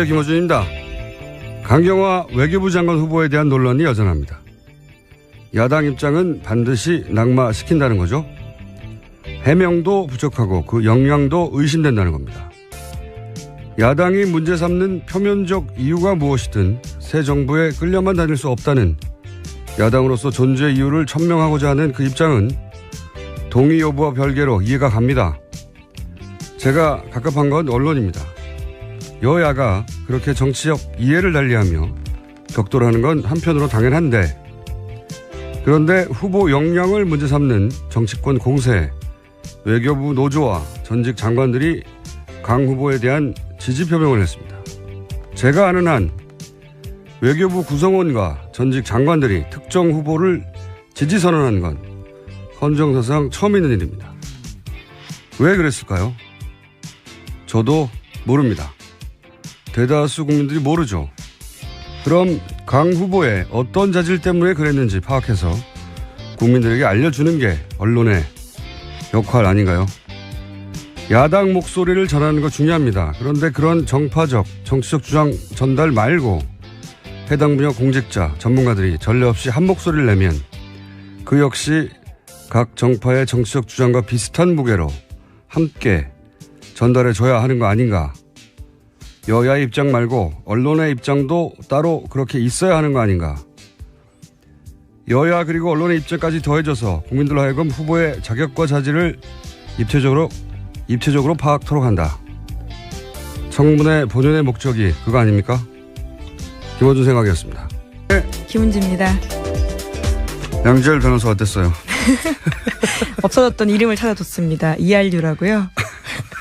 김어준입니다. 강경화 외교부 장관 후보에 대한 논란이 여전합니다. 야당 입장은 반드시 낙마시킨다는 거죠. 해명도 부족하고 그 역량도 의심된다는 겁니다. 야당이 문제 삼는 표면적 이유가 무엇이든 새 정부에 끌려만 다닐 수 없다는 야당으로서 존재 이유를 천명하고자 하는 그 입장은 동의 여부와 별개로 이해가 갑니다. 제가 갑갑한 건 언론입니다. 여야가 그렇게 정치적 이해를 달리하며 격돌하는 건 한편으로 당연한데, 그런데 후보 역량을 문제 삼는 정치권 공세, 외교부 노조와 전직 장관들이 강 후보에 대한 지지 표명을 했습니다. 제가 아는 한 외교부 구성원과 전직 장관들이 특정 후보를 지지 선언한 건 헌정사상 처음 있는 일입니다. 왜 그랬을까요? 저도 모릅니다. 대다수 국민들이 모르죠. 그럼 강 후보의 어떤 자질 때문에 그랬는지 파악해서 국민들에게 알려주는 게 언론의 역할 아닌가요? 야당 목소리를 전하는 거 중요합니다. 그런데 그런 정파적, 정치적 주장 전달 말고 해당 분야 공직자, 전문가들이 전례 없이 한 목소리를 내면 그 역시 각 정파의 정치적 주장과 비슷한 무게로 함께 전달해줘야 하는 거 아닌가. 여야의 입장 말고 언론의 입장도 따로 그렇게 있어야 하는 거 아닌가. 여야 그리고 언론의 입장까지 더해져서 국민들로 하여금 후보의 자격과 자질을 입체적으로 파악토록 한다. 청문회 본연의 목적이 그거 아닙니까? 김어준 생각이었습니다. 네. 김은지입니다. 양지열 변호사 어땠어요? 없어졌던 이름을 찾아줬습니다. 이알류라고요.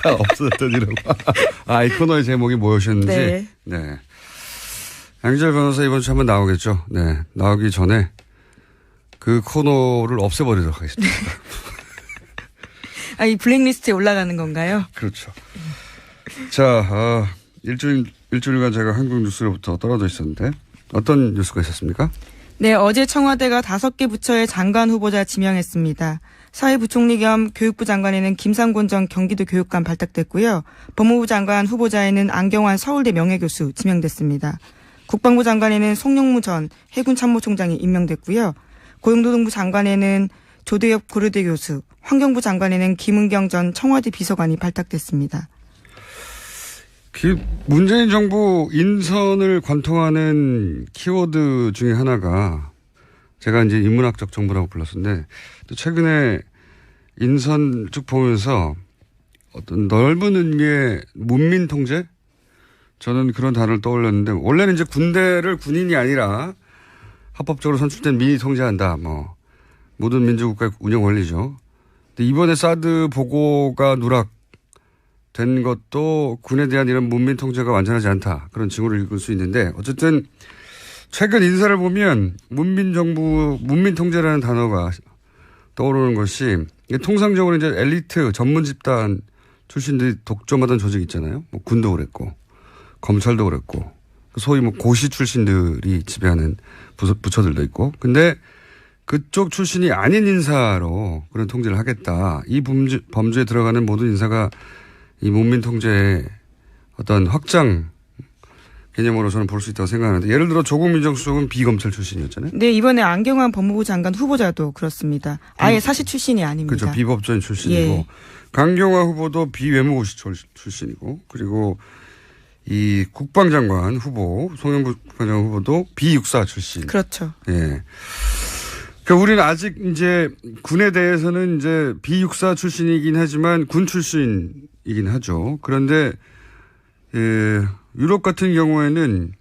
없어졌던 이름. 이 코너의 제목이 뭐였는지. 네. 네. 양지열 변호사 이번 주 한번 나오겠죠. 네. 나오기 전에 그 코너를 없애버리도록 하겠습니다. 이 블랙리스트에 올라가는 건가요? 그렇죠. 자, 일주일간 제가 한국 뉴스로부터 떨어져 있었는데 어떤 뉴스가 있었습니까? 네, 어제 청와대가 5개 부처의 장관 후보자 지명했습니다. 사회부총리 겸 교육부 장관에는 김상곤 전 경기도 교육감 발탁됐고요. 법무부 장관 후보자에는 안경환 서울대 명예교수 지명됐습니다. 국방부 장관에는 송영무 전 해군참모총장이 임명됐고요. 고용노동부 장관에는 조대엽 고려대 교수, 환경부 장관에는 김은경 전 청와대 비서관이 발탁됐습니다. 문재인 정부 인선을 관통하는 키워드 중에 하나가 제가 이제 인문학적 정부라고 불렀었는데 또 최근에 인선 쭉 보면서 어떤 넓은 의미의 문민 통제? 저는 그런 단어를 떠올렸는데 원래는 이제 군대를 군인이 아니라 합법적으로 선출된 민이 통제한다. 모든 민주국가의 운영 원리죠. 근데 이번에 사드 보고가 누락된 것도 군에 대한 이런 문민 통제가 완전하지 않다. 그런 징후를 읽을 수 있는데 어쨌든 최근 인사를 보면 문민 통제라는 단어가 떠오르는 것이 통상적으로 이제 엘리트 전문 집단 출신들이 독점하던 조직 있잖아요. 군도 그랬고 검찰도 그랬고 소위 고시 출신들이 지배하는 부처들도 있고. 근데 그쪽 출신이 아닌 인사로 그런 통제를 하겠다. 이 범주에 들어가는 모든 인사가 이 문민 통제의 어떤 확장 개념으로 저는 볼 수 있다고 생각하는데 예를 들어 조국 민정수석은 비검찰 출신이었잖아요. 네, 이번에 안경환 법무부 장관 후보자도 그렇습니다. 아예 사시 출신이 아닙니다. 그렇죠. 비법조인 출신이고. 예. 강경화 후보도 비외무고시 출신이고 그리고 이 국방장관 후보 송영무 국방장관 후보도 비육사 출신. 그렇죠. 예. 그러니까 우리는 아직 이제 군에 대해서는 이제 비육사 출신이긴 하지만 군 출신이긴 하죠. 그런데 유럽 같은 경우에는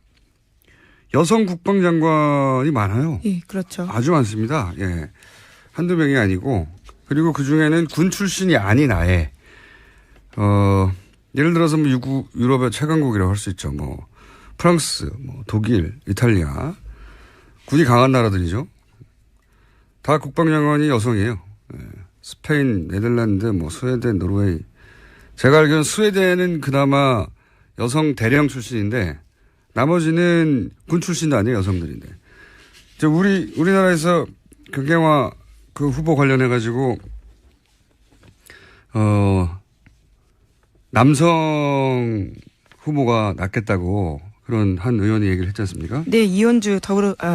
여성 국방장관이 많아요. 예, 그렇죠. 아주 많습니다. 예. 한두 명이 아니고 그리고 그 중에는 군 출신이 아닌 아예 예를 들어서 유럽의 최강국이라고 할 수 있죠. 프랑스, 독일, 이탈리아 군이 강한 나라들이죠. 다 국방장관이 여성이에요. 예. 스페인, 네덜란드, 스웨덴, 노르웨이. 제가 알기로는 스웨덴은 그나마 여성 대령 출신인데 나머지는 군 출신도 아니에요. 여성들인데. 이제 우리나라에서 강경화 그 후보 관련해가지고 남성 후보가 낫겠다고 그런 한 의원이 얘기를 했지 않습니까? 네, 이현주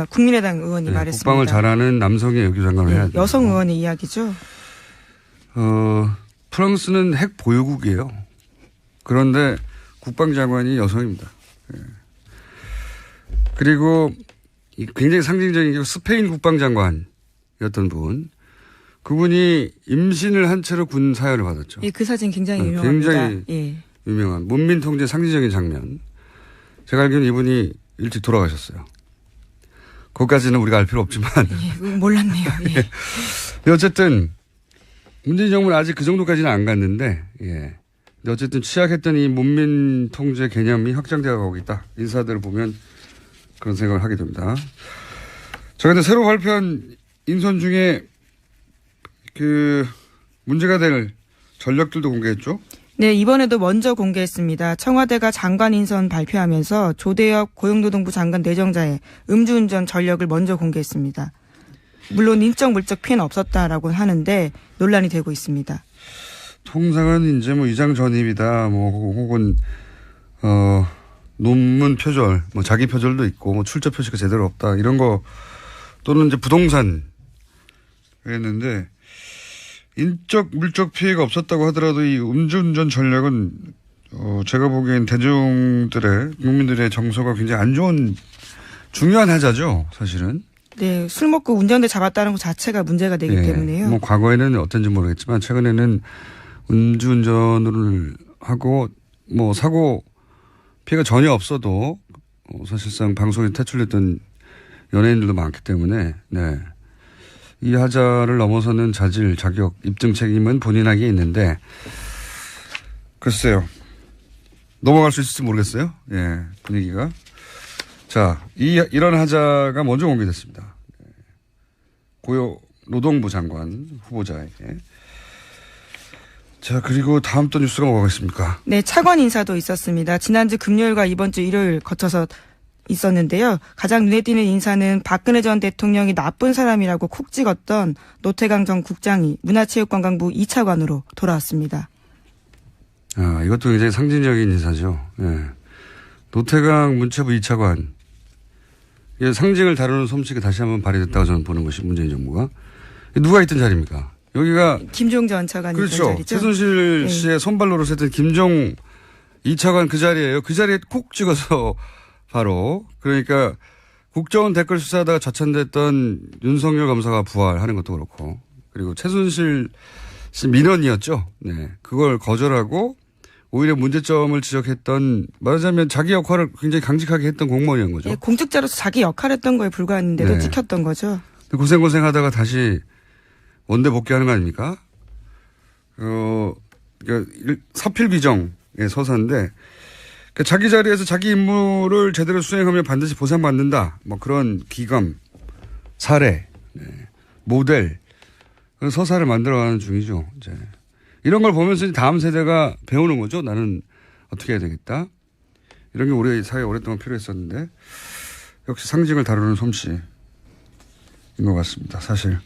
국민의당 의원이 말했습니다. 국방을 잘하는 남성의 외교장관을 해야 돼요. 여성 의원의 이야기죠. 프랑스는 핵 보유국이에요. 그런데 국방장관이 여성입니다. 예. 그리고 굉장히 상징적인 게 스페인 국방장관이었던 분. 그분이 임신을 한 채로 군 사열을 받았죠. 예, 그 사진 굉장히 유명합니다. 굉장히 예. 유명한 문민통제 상징적인 장면. 제가 알기로는 이분이 일찍 돌아가셨어요. 그것까지는 우리가 알 필요 없지만. 예, 몰랐네요. 예. 네, 어쨌든 문재인 정부는 아직 그 정도까지는 안 갔는데, 예. 근데 어쨌든 취약했던 이 문민통제 개념이 확장되어 가고 있다. 인사들을 보면 그런 생각을 하게 됩니다. 자, 근데 새로 발표한 인선 중에 그 문제가 될 전력들도 공개했죠? 네, 이번에도 먼저 공개했습니다. 청와대가 장관 인선 발표하면서 조대엽 고용노동부 장관 내정자의 음주운전 전력을 먼저 공개했습니다. 물론 인적 물적 피해는 없었다라고 하는데 논란이 되고 있습니다. 통상은 이제 뭐 위장 전입이다, 뭐 혹은 논문 표절, 뭐 자기 표절도 있고, 뭐 출처 표시가 제대로 없다 이런 거 또는 이제 부동산 했는데 인적 물적 피해가 없었다고 하더라도 이 음주운전 전략은 제가 보기엔 대중들의 국민들의 정서가 굉장히 안 좋은 중요한 하자죠, 사실은. 네, 술 먹고 운전대 잡았다는 것 자체가 문제가 되기 때문에요. 뭐 과거에는 어떤지 모르겠지만 최근에는 음주운전을 하고 뭐 사고 피해가 전혀 없어도 사실상 방송에 퇴출됐던 연예인들도 많기 때문에 네. 이 하자를 넘어서는 자질, 자격, 입증 책임은 본인에게 있는데 글쎄요. 넘어갈 수 있을지 모르겠어요. 예, 분위기가. 자, 이런 하자가 먼저 공개됐습니다. 노동부 장관 후보자에게. 자, 그리고 다음 또 뉴스가 뭐가 있습니까? 네, 차관 인사도 있었습니다. 지난주 금요일과 이번 주 일요일 거쳐서 있었는데요. 가장 눈에 띄는 인사는 박근혜 전 대통령이 나쁜 사람이라고 콕 찍었던 노태강 전 국장이 문화체육관광부 2차관으로 돌아왔습니다. 아, 이것도 굉장히 상징적인 인사죠. 예. 노태강 문체부 2차관. 상징을 다루는 솜씨가 다시 한번 발휘됐다고 저는 보는 것이 문재인 정부가. 누가 있던 자리입니까? 여기가. 김종 전 차관이 있던 그렇죠. 자리죠. 최순실 씨의 손발로로 했던 김종 2차관 그 자리예요. 그 자리에 콕 찍어서 바로 그러니까 국정원 댓글 수사하다가 좌천됐던 윤석열 검사가 부활하는 것도 그렇고 그리고 최순실 씨 민원이었죠. 네. 그걸 거절하고 오히려 문제점을 지적했던 말하자면 자기 역할을 굉장히 강직하게 했던 공무원이었던 거죠. 네, 공직자로서 자기 역할 했던 거에 불과했는데도 네. 찍혔던 거죠. 고생하다가 다시 원대 복귀하는 거 아닙니까? 그러니까 사필 규정의 서사인데 그러니까 자기 자리에서 자기 임무를 제대로 수행하면 반드시 보상받는다. 뭐 그런 기감, 사례, 네. 모델, 그런 서사를 만들어가는 중이죠. 이제 이런 걸 보면서 다음 세대가 배우는 거죠. 나는 어떻게 해야 되겠다. 이런 게 우리 사회에 오랫동안 필요했었는데 역시 상징을 다루는 솜씨인 것 같습니다. 사실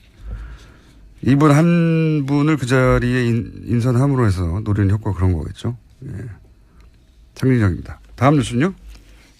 이분 한 분을 그 자리에 인선함으로 해서 노리는 효과가 그런 거겠죠. 예. 상징적입니다. 다음 뉴스는요?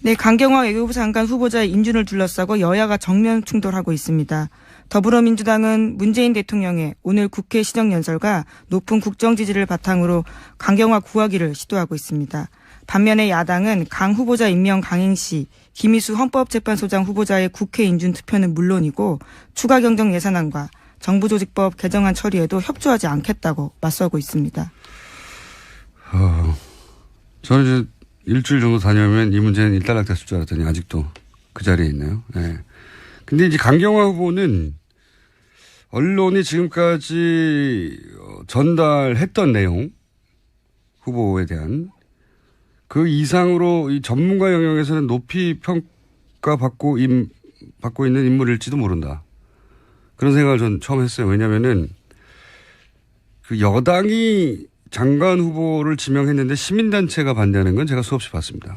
네, 강경화 외교부 장관 후보자의 인준을 둘러싸고 여야가 정면 충돌하고 있습니다. 더불어민주당은 문재인 대통령의 오늘 국회 시정연설과 높은 국정 지지를 바탕으로 강경화 구하기를 시도하고 있습니다. 반면에 야당은 강 후보자 임명 강행시, 김희수 헌법재판소장 후보자의 국회 인준 투표는 물론이고 추가 경정 예산안과 정부조직법 개정안 처리에도 협조하지 않겠다고 맞서고 있습니다. 저는 이제 일주일 정도 다녀오면 이 문제는 일단락됐을 줄 알았더니 아직도 그 자리에 있네요. 네. 근데 이제 강경화 후보는 언론이 지금까지 전달했던 내용 후보에 대한 그 이상으로 이 전문가 영역에서는 높이 평가받고 있는 인물일지도 모른다. 그런 생각을 전 처음 했어요. 왜냐면은 그 여당이 장관 후보를 지명했는데 시민단체가 반대하는 건 제가 수없이 봤습니다.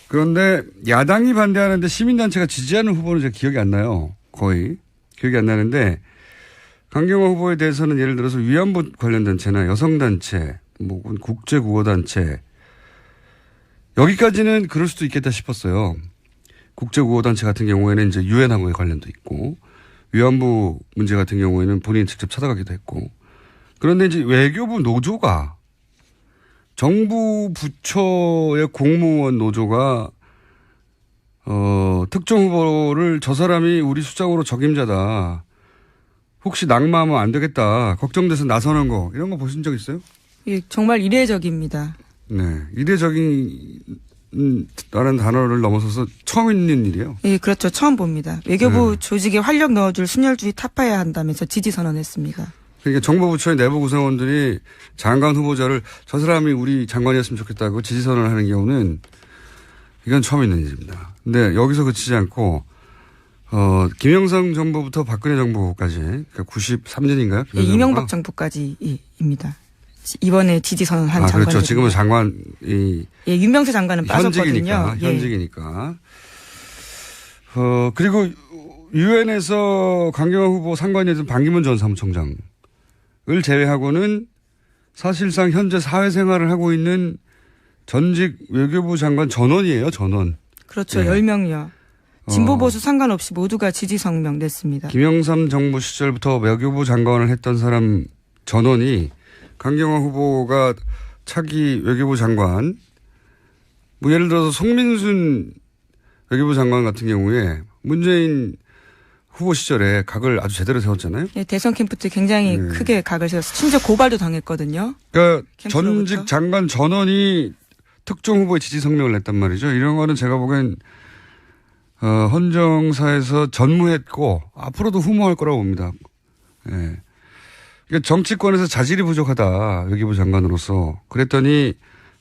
그런데 야당이 반대하는데 시민단체가 지지하는 후보는 제가 기억이 안 나요. 거의. 기억이 안 나는데 강경화 후보에 대해서는 예를 들어서 위안부 관련 단체나 여성단체, 뭐 국제구호단체 여기까지는 그럴 수도 있겠다 싶었어요. 국제구호단체 같은 경우에는 이제 유엔하고의 관련도 있고 위안부 문제 같은 경우에는 본인이 직접 찾아가기도 했고 그런데 이제 외교부 노조가 정부 부처의 공무원 노조가 특정 후보를 저 사람이 우리 수장으로 적임자다. 혹시 낙마하면 안 되겠다. 걱정돼서 나서는 거 이런 거 보신 적 있어요? 예, 정말 이례적입니다. 네. 이례적인 라는 단어를 넘어서서 처음 있는 일이에요. 예, 그렇죠. 처음 봅니다. 외교부 조직에 활력 넣어줄 순혈주의 타파해야 한다면서 지지 선언했습니다. 그러니까 정부 부처의 내부 구성원들이 장관 후보자를 저 사람이 우리 장관이었으면 좋겠다고 지지 선언을 하는 경우는 이건 처음 있는 일입니다. 근데 여기서 그치지 않고 김영삼 정부부터 박근혜 정부까지 그러니까 93년인가요? 예, 이명박 정부까지입니다. 이번에 지지 선언한 장관. 그렇죠. 지금은 장관이 예, 윤명세 장관은 빠졌거든요. 현직이니까. 그리고 유엔에서 강경화 후보 상관이 된 반기문 전 사무총장을 제외하고는 사실상 현재 사회생활을 하고 있는 전직 외교부 장관 전원이에요. 전원. 그렇죠. 10명이요. 진보 보수 상관없이 모두가 지지 성명 냈습니다. 김영삼 정부 시절부터 외교부 장관을 했던 사람 전원이 강경화 후보가 차기 외교부 장관, 뭐 예를 들어서 송민순 외교부 장관 같은 경우에 문재인 후보 시절에 각을 아주 제대로 세웠잖아요. 네, 대선 캠프 때 굉장히 크게 각을 세웠어요. 심지어 고발도 당했거든요. 그러니까 전직 장관 전원이 특정 후보의 지지 성명을 냈단 말이죠. 이런 거는 제가 보기엔 헌정사에서 전무했고 앞으로도 후무할 거라고 봅니다. 예. 그러니까 정치권에서 자질이 부족하다. 외교부 장관으로서. 그랬더니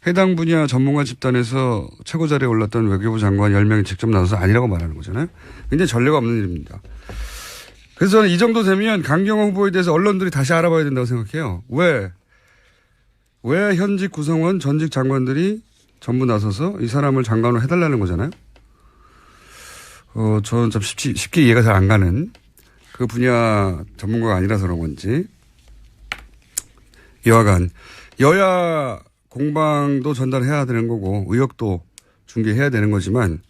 해당 분야 전문가 집단에서 최고 자리에 올랐던 외교부 장관 10명이 직접 나서서 아니라고 말하는 거잖아요. 굉장히 전례가 없는 일입니다. 그래서 저는 이 정도 되면 강경화 후보에 대해서 언론들이 다시 알아봐야 된다고 생각해요. 왜 현직 구성원 전직 장관들이 전부 나서서 이 사람을 장관으로 해달라는 거잖아요. 저는 좀 쉽게 이해가 잘 안 가는 그 분야 전문가가 아니라서 그런 건지. 여하간 여야 공방도 전달해야 되는 거고 의혹도 중개해야 되는 거지만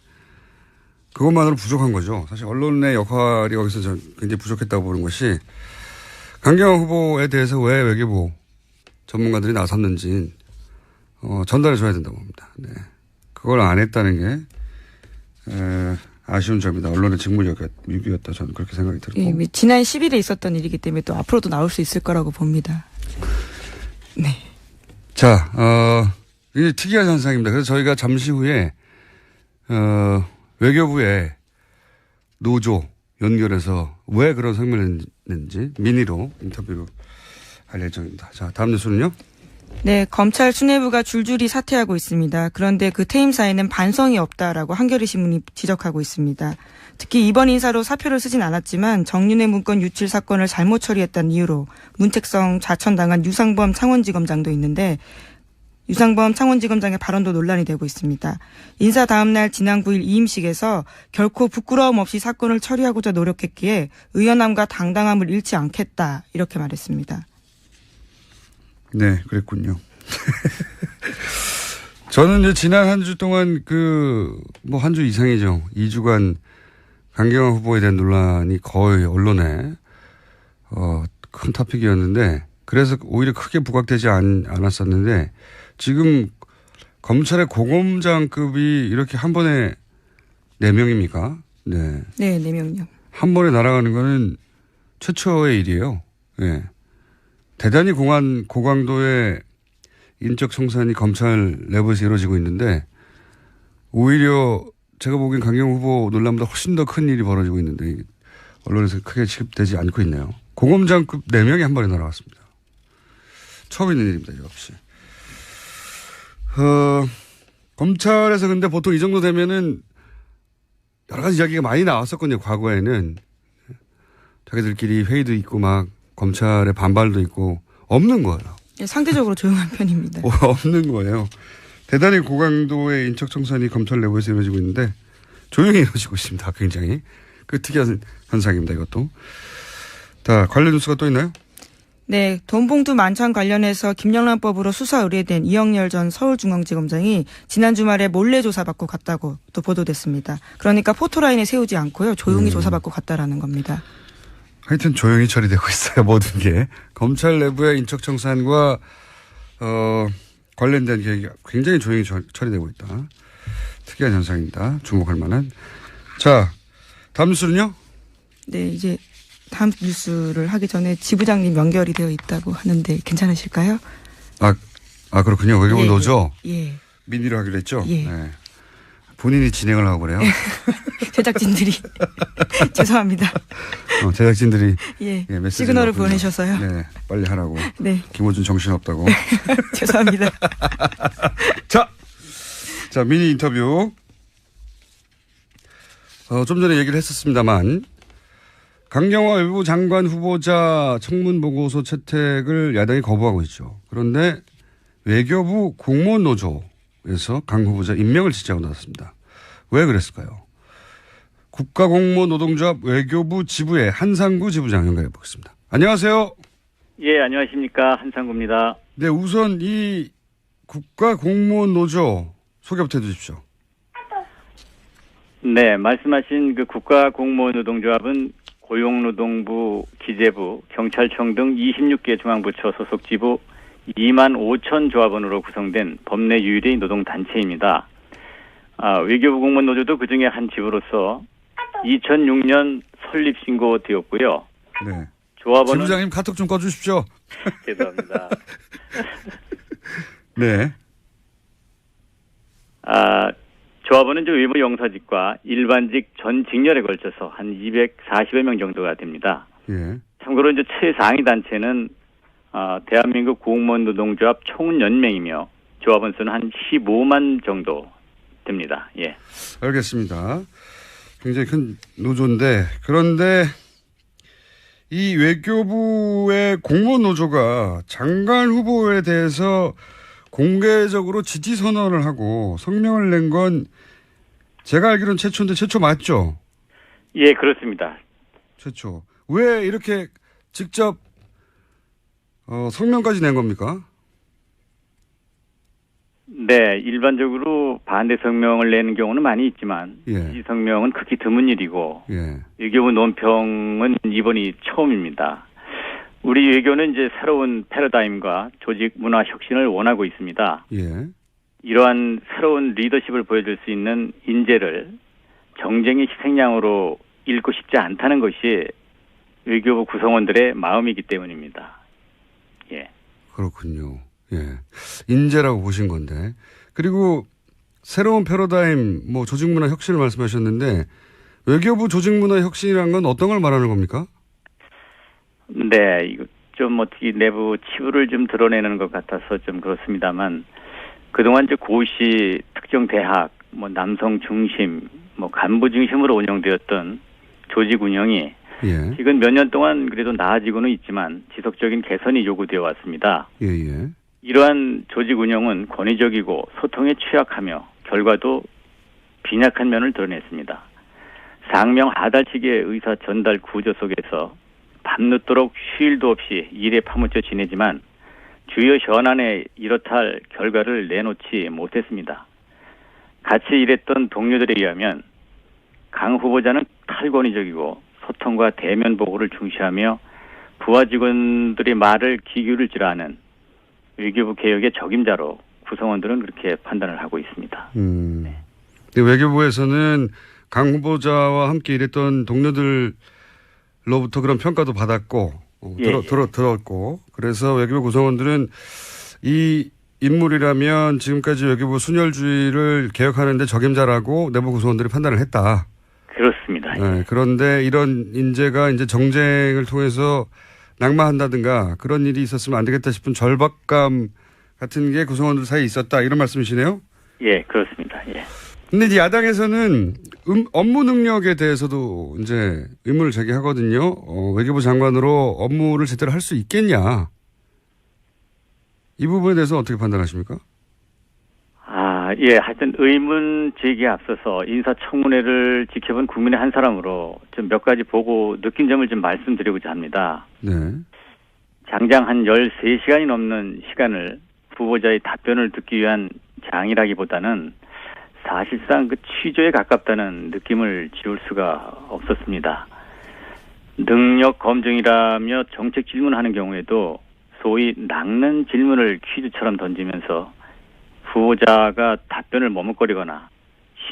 그것만으로 부족한 거죠. 사실 언론의 역할이 여기서 굉장히 부족했다고 보는 것이 강경화 후보에 대해서 왜 외교부 전문가들이 나섰는지 전달해 줘야 된다고 봅니다. 네. 그걸 안 했다는 게 아쉬운 점이다. 언론의 직무유기였다. 저는 그렇게 생각이 들고. 예, 지난 10일에 있었던 일이기 때문에 또 앞으로도 나올 수 있을 거라고 봅니다. 네. 자, 이게 특이한 현상입니다. 그래서 저희가 잠시 후에, 외교부의 노조 연결해서 왜 그런 성명을 냈는지 민의로 인터뷰를 할 예정입니다. 자, 다음 뉴스는요? 네, 검찰 수뇌부가 줄줄이 사퇴하고 있습니다. 그런데 그 퇴임사에는 반성이 없다라고 한겨레 신문이 지적하고 있습니다. 특히 이번 인사로 사표를 쓰진 않았지만 정윤회 문건 유출 사건을 잘못 처리했다는 이유로 문책성 좌천당한 유상범 창원지검장도 있는데 유상범 창원지검장의 발언도 논란이 되고 있습니다. 인사 다음 날 지난 9일 이임식에서 결코 부끄러움 없이 사건을 처리하고자 노력했기에 의연함과 당당함을 잃지 않겠다 이렇게 말했습니다. 네, 그랬군요. 저는 이제 지난 한 주 동안 한 주 이상이죠. 2주간 강경화 후보에 대한 논란이 거의 언론에, 큰 토픽이었는데, 그래서 오히려 크게 부각되지 않았었는데, 지금 검찰의 고검장급이 이렇게 한 번에 4명입니까? 네. 네, 4명이요. 한 번에 날아가는 거는 최초의 일이에요. 네. 대단히 고강도의 인적 청산이 검찰 내부에서 이루어지고 있는데 오히려 제가 보기엔 강경화 후보 논란보다 훨씬 더 큰 일이 벌어지고 있는데 언론에서 크게 취급되지 않고 있네요. 고검장급 4명이 한 번에 날아갔습니다. 처음 있는 일입니다. 역시. 검찰에서 근데 보통 이 정도 되면은 여러 가지 이야기가 많이 나왔었거든요. 과거에는. 자기들끼리 회의도 있고 막 검찰의 반발도 있고 없는 거예요. 네, 상대적으로 조용한 편입니다. 없는 거예요. 대단히 고강도의 인적 청산이 검찰 내부에서 이루어지고 있는데 조용히 이루어지고 있습니다. 굉장히. 그 특이한 현상입니다. 이것도. 자, 관련 뉴스가 또 있나요? 네, 돈봉투 만찬 관련해서 김영란법으로 수사 의뢰된 이영렬 전 서울중앙지검장이 지난 주말에 몰래 조사받고 갔다고 또 보도됐습니다. 그러니까 포토라인에 세우지 않고요. 조용히 조사받고 갔다라는 겁니다. 하여튼 조용히 처리되고 있어요. 모든 게. 검찰 내부의 인적청산과 관련된 계획이 굉장히 조용히 처리되고 있다. 특이한 현상입니다. 주목할 만한. 자, 다음 뉴스는요? 네, 이제 다음 뉴스를 하기 전에 지부장님 연결이 되어 있다고 하는데 괜찮으실까요? 그렇군요. 외교부 노조? 예. 민의로 하기로 했죠? 예. 네. 본인이 진행을 하고 그래요? 제작진들이. 죄송합니다. 제작진들이. 예. 메시지를 시그널을 넣었군요. 보내셔서요. 네. 빨리 하라고. 네. 김호준 정신없다고. 죄송합니다. 자, 미니 인터뷰. 좀 전에 얘기를 했었습니다만, 강경화 외무부 장관 후보자 청문 보고서 채택을 야당이 거부하고 있죠. 그런데 외교부 공무원 노조에서 강 후보자 임명을 지지하고 나섰습니다. 왜 그랬을까요? 국가공무원 노동조합 외교부 지부의 한상구 지부장 연결해 보겠습니다. 안녕하세요. 예, 안녕하십니까. 한상구입니다. 네, 우선 이 국가공무원 노조 소개부터 해주십시오. 네, 말씀하신 그 국가공무원노동조합은 고용노동부, 기재부, 경찰청 등 26개 중앙부처 소속 지부 2만 5천 조합원으로 구성된 법내 유일의 노동단체입니다. 외교부 공무원노조도 그중에 한 지부로서 2006년 설립 신고되었고요. 네. 조합원은 지부장님 카톡 좀 꺼주십시오. 죄송합니다. 네. 조합원은 외부 영사직과 일반직 전 직렬에 걸쳐서 한 240여 명 정도가 됩니다. 예. 참고로 이제 최상위 단체는 대한민국 공무원 노동조합 총연맹이며 조합원 수는 한 15만 정도 됩니다. 예. 알겠습니다. 굉장히 큰 노조인데, 그런데 이 외교부의 공무원 노조가 장관 후보에 대해서 공개적으로 지지 선언을 하고 성명을 낸 건 제가 알기로는 최초인데 최초 맞죠? 예, 그렇습니다. 최초. 왜 이렇게 직접 성명까지 낸 겁니까? 네, 일반적으로 반대 성명을 내는 경우는 많이 있지만 지지 성명은 극히 드문 일이고 외교부 논평은 이번이 처음입니다. 우리 외교는 이제 새로운 패러다임과 조직 문화 혁신을 원하고 있습니다. 이러한 새로운 리더십을 보여줄 수 있는 인재를 정쟁의 희생양으로 잃고 싶지 않다는 것이 외교부 구성원들의 마음이기 때문입니다. 예. 그렇군요. 예. 인재라고 보신 건데. 그리고 새로운 패러다임, 조직 문화 혁신을 말씀하셨는데 외교부 조직 문화 혁신이란 건 어떤 걸 말하는 겁니까? 네, 이거 좀 어떻게 내부 치부를 좀 드러내는 것 같아서 좀 그렇습니다만 그동안 이제 고시 특정 대학, 남성 중심, 간부 중심으로 운영되었던 조직 운영이 지금 몇 년 동안 그래도 나아지고는 있지만 지속적인 개선이 요구되어 왔습니다. 이러한 조직 운영은 권위적이고 소통에 취약하며 결과도 빈약한 면을 드러냈습니다. 상명하달식의 의사 전달 구조 속에서 밤늦도록 쉴 도 없이 일에 파묻혀 지내지만 주요 현안에 이렇다 할 결과를 내놓지 못했습니다. 같이 일했던 동료들에 의하면 강 후보자는 탈권위적이고 소통과 대면 보고를 중시하며 부하 직원들의 말을 귀 기울일 줄 아는 외교부 개혁의 적임자로 구성원들은 그렇게 판단을 하고 있습니다. 네. 외교부에서는 강 후보자와 함께 일했던 동료들로부터 그런 평가도 받았고 들었고 그래서 외교부 구성원들은 이 인물이라면 지금까지 외교부 순혈주의를 개혁하는데 적임자라고 내부 구성원들이 판단을 했다. 그렇습니다. 네, 그런데 이런 인재가 이제 정쟁을 통해서 낙마한다든가 그런 일이 있었으면 안 되겠다 싶은 절박감 같은 게 구성원들 사이에 있었다. 이런 말씀이시네요? 예, 그렇습니다. 예. 근데 이제 야당에서는 업무 능력에 대해서도 이제 의문을 제기하거든요. 외교부 장관으로 업무를 제대로 할 수 있겠냐. 이 부분에 대해서 어떻게 판단하십니까? 예, 하여튼 의문 제기에 앞서서 인사청문회를 지켜본 국민의 한 사람으로 좀 몇 가지 보고 느낀 점을 좀 말씀드리고자 합니다. 네. 장장 한 13시간이 넘는 시간을 후보자의 답변을 듣기 위한 장이라기보다는 사실상 그 취조에 가깝다는 느낌을 지울 수가 없었습니다. 능력 검증이라며 정책 질문하는 경우에도 소위 낚는 질문을 퀴즈처럼 던지면서 후보자가 답변을 머뭇거리거나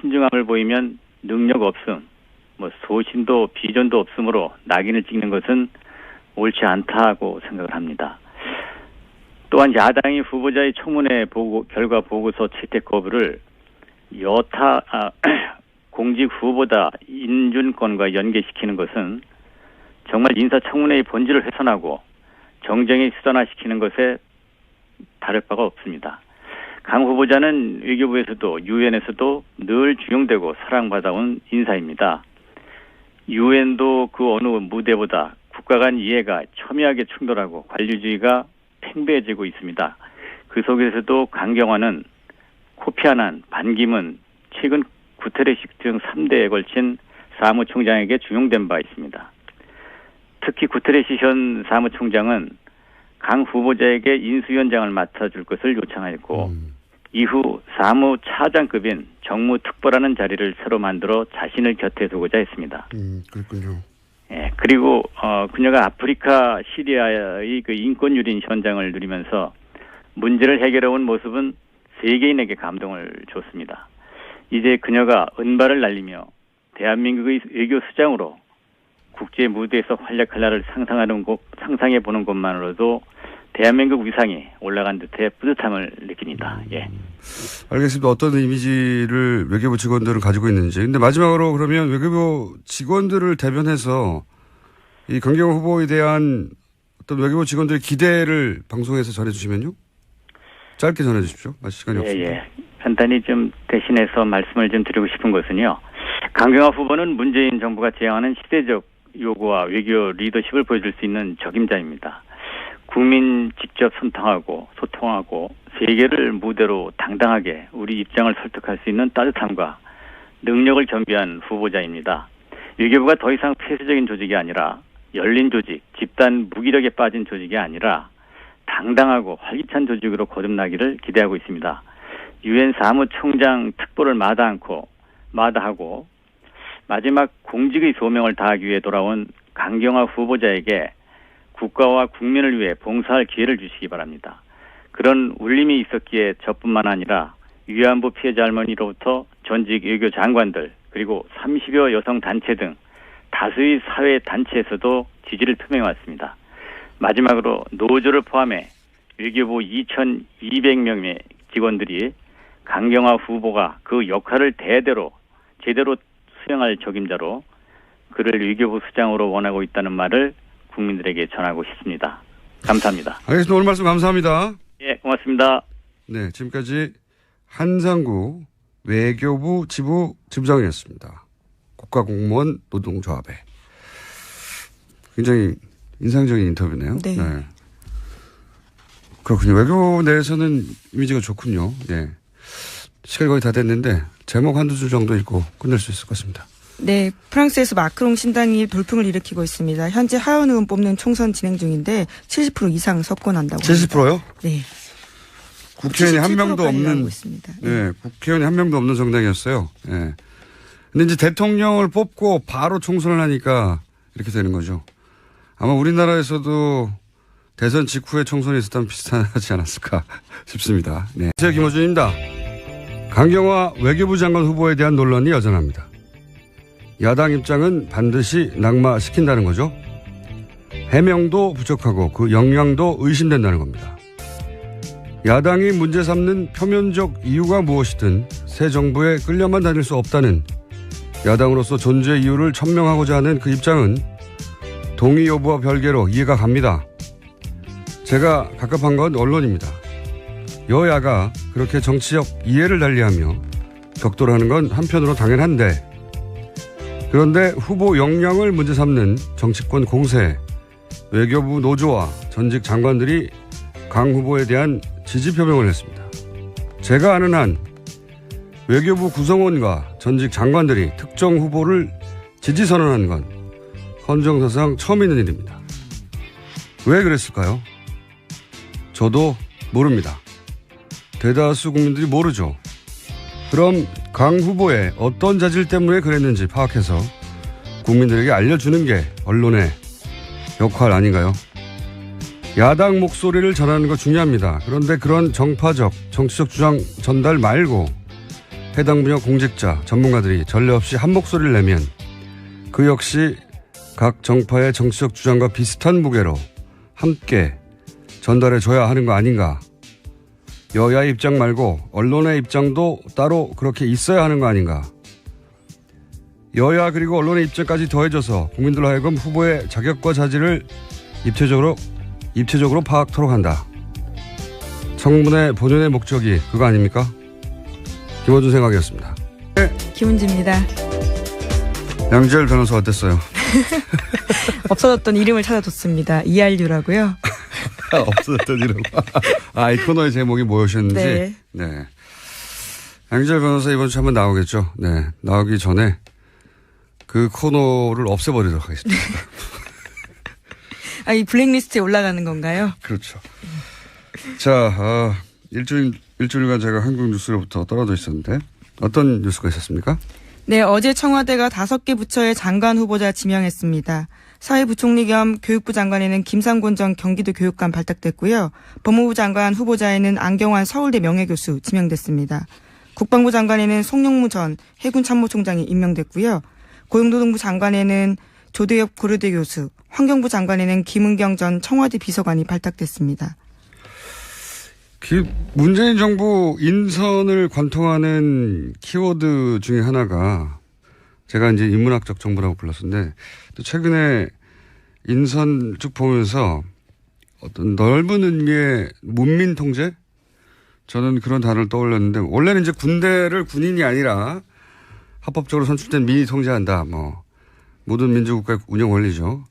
신중함을 보이면 능력 없음, 소신도 비전도 없으므로 낙인을 찍는 것은 옳지 않다고 생각을 합니다. 또한 야당이 후보자의 청문회 결과 보고서 채택 거부를 여타 공직 후보자 인준권과 연계시키는 것은 정말 인사청문회의 본질을 훼손하고 정쟁의 수단화시키는 것에 다를 바가 없습니다. 강 후보자는 외교부에서도 유엔에서도 늘 중용되고 사랑받아온 인사입니다. 유엔도 그 어느 무대보다 국가 간 이해가 첨예하게 충돌하고 관료주의가 팽배해지고 있습니다. 그 속에서도 강경화는 코피 아난, 반기문, 최근 구테레시 등 3대에 걸친 사무총장에게 중용된 바 있습니다. 특히 구테레시 현 사무총장은 강 후보자에게 인수위원장을 맡아줄 것을 요청하였고 이후 사무차장급인 정무특보라는 자리를 새로 만들어 자신을 곁에 두고자 했습니다. 그렇군요. 예, 그리고 그녀가 아프리카 시리아의 그 인권유린 현장을 누리면서 문제를 해결해온 모습은 세계인에게 감동을 줬습니다. 이제 그녀가 은발을 날리며 대한민국의 외교 수장으로 국제 무대에서 활약할 날을 상상해 보는 것만으로도 대한민국 위상이 올라간 듯해 뿌듯함을 느낍니다. 예. 알겠습니다. 어떤 이미지를 외교부 직원들은 가지고 있는지. 근데 마지막으로 그러면 외교부 직원들을 대변해서 이 강경화 후보에 대한 어떤 외교부 직원들의 기대를 방송에서 전해주시면요. 짧게 전해주십시오. 시간이 없습니다. 예. 간단히 좀 대신해서 말씀을 좀 드리고 싶은 것은요. 강경화 후보는 문재인 정부가 지향하는 시대적 요구와 외교 리더십을 보여줄 수 있는 적임자입니다. 국민 직접 소통하고 세계를 무대로 당당하게 우리 입장을 설득할 수 있는 따뜻함과 능력을 겸비한 후보자입니다. 외교부가 더 이상 폐쇄적인 조직이 아니라 열린 조직, 집단 무기력에 빠진 조직이 아니라 당당하고 활기찬 조직으로 거듭나기를 기대하고 있습니다. 유엔 사무총장 특보를 마다하고 마지막 공직의 소명을 다하기 위해 돌아온 강경화 후보자에게 국가와 국민을 위해 봉사할 기회를 주시기 바랍니다. 그런 울림이 있었기에 저뿐만 아니라 위안부 피해자 할머니로부터 전직 외교 장관들 그리고 30여 여성 단체 등 다수의 사회 단체에서도 지지를 표명해왔습니다. 마지막으로 노조를 포함해 외교부 2,200명의 직원들이 강경화 후보가 그 역할을 제대로 수행할 적임자로 그를 외교부 수장으로 원하고 있다는 말을 국민들에게 전하고 싶습니다. 감사합니다. 알겠습니다. 오늘 말씀 감사합니다. 예, 고맙습니다. 네, 지금까지 한상구 외교부 지부 지부장이었습니다. 국가공무원 노동조합회. 굉장히 인상적인 인터뷰네요. 네. 네. 그렇군요. 외교 내에서는 이미지가 좋군요. 네. 시간이 거의 다 됐는데 제목 한두 줄 정도 읽고 끝낼 수 있을 것 같습니다. 네, 프랑스에서 마크롱 신당이 돌풍을 일으키고 있습니다. 현재 하원 의원 뽑는 총선 진행 중인데 70% 이상 석권한다고 70%요? 합니다. 네. 국회의원이 한 명도 없는 있습니다. 네, 국회의원이 한 명도 없는 정당이었어요. 네. 근데 이제 대통령을 뽑고 바로 총선을 하니까 이렇게 되는 거죠. 아마 우리나라에서도 대선 직후에 총선이 있었다면 비슷하지 않았을까 싶습니다. 네. 제가 김호준입니다. 강경화 외교부 장관 후보에 대한 논란이 여전합니다. 야당 입장은 반드시 낙마시킨다는 거죠. 해명도 부족하고 그 역량도 의심된다는 겁니다. 야당이 문제 삼는 표면적 이유가 무엇이든 새 정부에 끌려만 다닐 수 없다는 야당으로서 존재 이유를 천명하고자 하는 그 입장은 동의 여부와 별개로 이해가 갑니다. 제가 갑갑한 건 언론입니다. 여야가 그렇게 정치적 이해를 달리하며 격돌하는 건 한편으로 당연한데 그런데 후보 역량을 문제 삼는 정치권 공세, 외교부 노조와 전직 장관들이 강 후보에 대한 지지 표명을 했습니다. 제가 아는 한 외교부 구성원과 전직 장관들이 특정 후보를 지지 선언한 건 헌정사상 처음 있는 일입니다. 왜 그랬을까요? 저도 모릅니다. 대다수 국민들이 모르죠. 그럼 강 후보의 어떤 자질 때문에 그랬는지 파악해서 국민들에게 알려주는 게 언론의 역할 아닌가요? 야당 목소리를 전하는 거 중요합니다. 그런데 그런 정파적, 정치적 주장 전달 말고 해당 분야 공직자, 전문가들이 전례 없이 한 목소리를 내면 그 역시 각 정파의 정치적 주장과 비슷한 무게로 함께 전달해줘야 하는 거 아닌가. 여야의 입장 말고 언론의 입장도 따로 그렇게 있어야 하는 거 아닌가. 여야 그리고 언론의 입장까지 더해져서 국민들로 하여금 후보의 자격과 자질을 입체적으로 파악토록 한다. 청문회 본연의 목적이 그거 아닙니까? 김원준 생각이었습니다. 네. 김은지입니다. 양지열 변호사 어땠어요? 없어졌던 이름을 찾아뒀습니다. 이알류라고요. 없어졌던 이름. 이 코너의 제목이 뭐였는지. 네. 네. 양지열 변호사 이번 주 한번 나오겠죠. 네. 나오기 전에 그 코너를 없애버리도록 하겠습니다. 이 블랙리스트에 올라가는 건가요? 그렇죠. 자, 일주일간 제가 한국 뉴스로부터 떨어져 있었는데 어떤 뉴스가 있었습니까? 네, 어제 청와대가 5개 부처의 장관 후보자 지명했습니다. 사회부총리 겸 교육부 장관에는 김상곤 전 경기도 교육감 발탁됐고요. 법무부 장관 후보자에는 안경환 서울대 명예교수 지명됐습니다. 국방부 장관에는 송영무 전 해군 참모총장이 임명됐고요. 고용노동부 장관에는 조대엽 고려대 교수, 환경부 장관에는 김은경 전 청와대 비서관이 발탁됐습니다. 문재인 정부 인선을 관통하는 키워드 중에 하나가 제가 이제 인문학적 정보라고 불렀었는데 또 최근에 인선 쭉 보면서 어떤 넓은 의미의 문민 통제? 저는 그런 단어를 떠올렸는데 원래는 이제 군대를 군인이 아니라 합법적으로 선출된 민이 통제한다. 모든 민주국가의 운영 원리죠.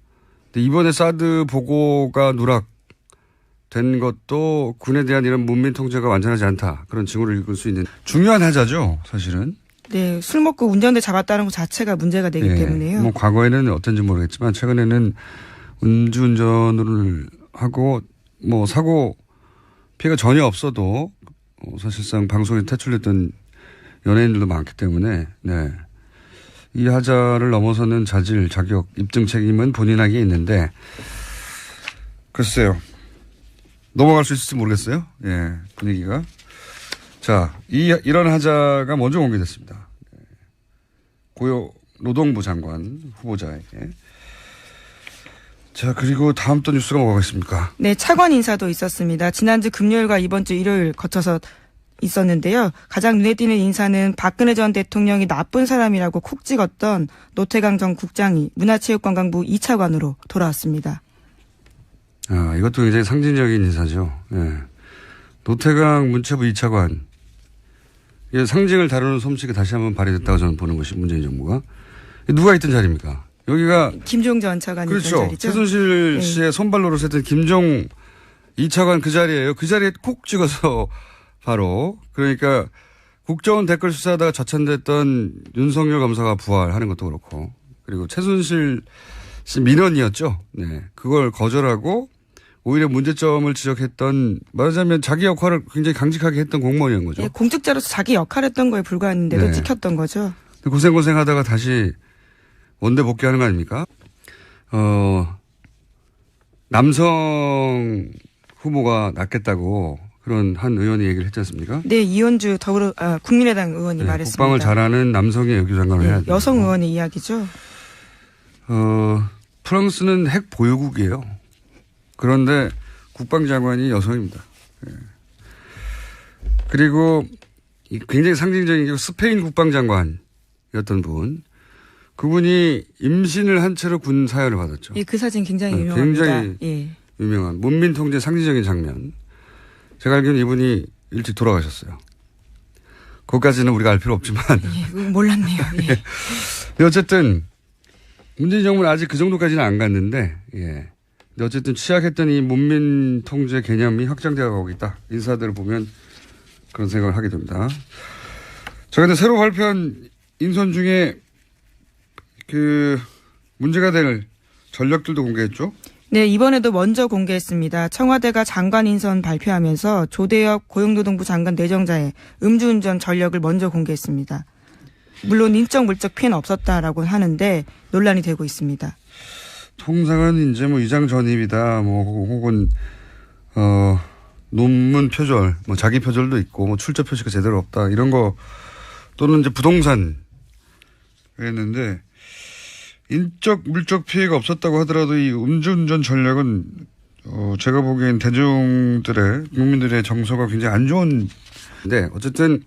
근데 이번에 사드 보고가 누락된 것도 군에 대한 이런 문민 통제가 완전하지 않다. 그런 징후를 읽을 수 있는 중요한 하자죠, 사실은. 네, 술 먹고 운전대 잡았다는 것 자체가 문제가 되기 때문에요. 과거에는 어떤지 모르겠지만 최근에는 음주운전을 하고 사고 피해가 전혀 없어도 사실상 방송에 퇴출됐던 연예인들도 많기 때문에 이 하자를 넘어서는 자질, 자격, 입증 책임은 본인에게 있는데 글쎄요. 넘어갈 수 있을지 모르겠어요. 분위기가. 자, 이런 하자가 먼저 공개됐습니다. 노동부 장관 후보자에게. 자, 그리고 다음 또 뉴스가 뭐가 있습니까? 네, 차관 인사도 있었습니다. 지난주 금요일과 이번 주 일요일 거쳐서 있었는데요. 가장 눈에 띄는 인사는 박근혜 전 대통령이 나쁜 사람이라고 콕 찍었던 노태강 전 국장이 문화체육관광부 2차관으로 돌아왔습니다. 이것도 굉장히 상징적인 인사죠. 노태강 문체부 2차관. 이게 상징을 다루는 솜씨가 다시 한번 발휘됐다고 저는 보는 것이 문재인 정부가. 누가 있던 자리입니까? 여기가. 김종 전 차관이 있던 자리죠. 최순실 씨의 손발로로 했던 김종 2차관 그 자리예요. 그 자리에 콕 찍어서 바로. 그러니까 국정원 댓글 수사하다가 좌천됐던 윤석열 검사가 부활하는 것도 그렇고. 그리고 최순실 씨 민원이었죠. 그걸 거절하고 오히려 문제점을 지적했던 말하자면 자기 역할을 굉장히 강직하게 했던 공무원이었던 거죠. 네, 공직자로서 자기 역할을 했던 거에 불과했는데도 찍혔던 거죠. 고생하다가 다시 원대 복귀하는 거 아닙니까? 남성 후보가 낫겠다고 그런 한 의원이 얘기를 했지 않습니까? 네, 이현주 국민의당 의원이 말했습니다. 국방을 잘하는 남성의 외교장관을 해야 돼요. 여성 의원의 이야기죠. 프랑스는 핵 보유국이에요. 그런데 국방장관이 여성입니다. 그리고 굉장히 상징적인 게 스페인 국방장관이었던 분. 그분이 임신을 한 채로 군 사열을 받았죠. 그 사진 굉장히 유명합니다. 굉장히 유명한 문민 통제 상징적인 장면. 제가 알기로는 이분이 일찍 돌아가셨어요. 그것까지는 우리가 알 필요 없지만. 몰랐네요. 어쨌든 문재인 정부는 아직 그 정도까지는 안 갔는데 근데 어쨌든 취약했던 이 문민 통제 개념이 확장되어 가고 있다. 인사들을 보면 그런 생각을 하게 됩니다. 자, 근데 새로 발표한 인선 중에 문제가 될 전력들도 공개했죠? 네, 이번에도 먼저 공개했습니다. 청와대가 장관 인선 발표하면서 조대엽 고용노동부 장관 내정자의 음주운전 전력을 먼저 공개했습니다. 물론 인적 물적 피해는 없었다라고 하는데 논란이 되고 있습니다. 통상은 이제 뭐 위장 전입이다, 뭐 혹은 논문 표절, 뭐 자기 표절도 있고, 뭐 출처 표시가 제대로 없다 이런 거 또는 이제 부동산 그랬는데 인적 물적 피해가 없었다고 하더라도 이 음주운전 전략은 제가 보기엔 대중들의 국민들의 정서가 굉장히 안 좋은데 어쨌든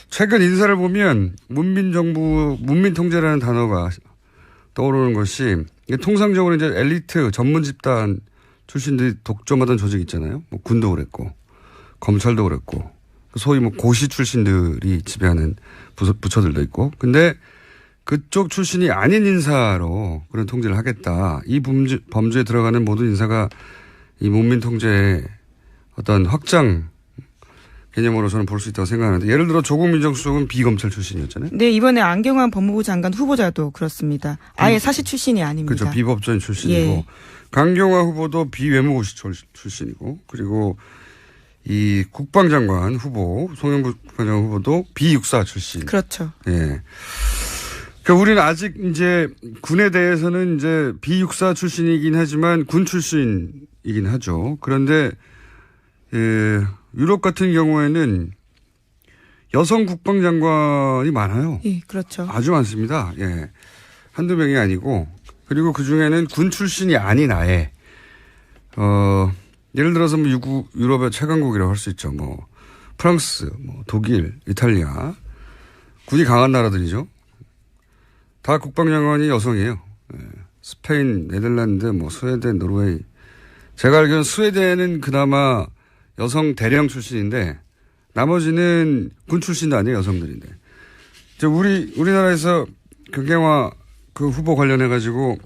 최근 인사를 보면 문민정부 문민통제라는 단어가 떠오르는 것이 통상적으로 이제 엘리트 전문 집단 출신들이 독점하던 조직 있잖아요. 뭐 군도 그랬고 검찰도 그랬고 소위 뭐 고시 출신들이 지배하는 부처들도 있고 근데 그쪽 출신이 아닌 인사로 그런 통제를 하겠다. 이 범주에 들어가는 모든 인사가 이 문민통제의 어떤 확장 개념으로 저는 볼 수 있다고 생각하는데 예를 들어 조국 민정수석은 비검찰 출신이었잖아요. 네, 이번에 안경환 법무부 장관 후보자도 그렇습니다. 아예 사시 출신이 아닙니다. 그렇죠. 비법조인 출신이고 예. 강경화 후보도 비외무고시 출신이고 그리고 이 국방장관 후보 송영구 국방장관 후보도 비육사 출신. 그렇죠. 예. 그러니까 우리는 아직 이제 군에 대해서는 이제 비육사 출신이긴 하지만 군 출신이긴 하죠. 그런데 유럽 같은 경우에는 여성 국방장관이 많아요. 예, 그렇죠. 아주 많습니다. 예. 한두 명이 아니고 그리고 그 중에는 군 출신이 아닌 아예 예를 들어서 뭐 유럽의 최강국이라고 할 수 있죠. 뭐 프랑스, 뭐 독일, 이탈리아 군이 강한 나라들이죠. 다 국방장관이 여성이에요. 예. 스페인, 네덜란드, 뭐 스웨덴, 노르웨이. 제가 알기로는 스웨덴은 그나마 여성 대령 출신인데 나머지는 군 출신도 아니에요. 여성들인데. 이제 우리나라에서 강경화 그 후보 관련해 가지고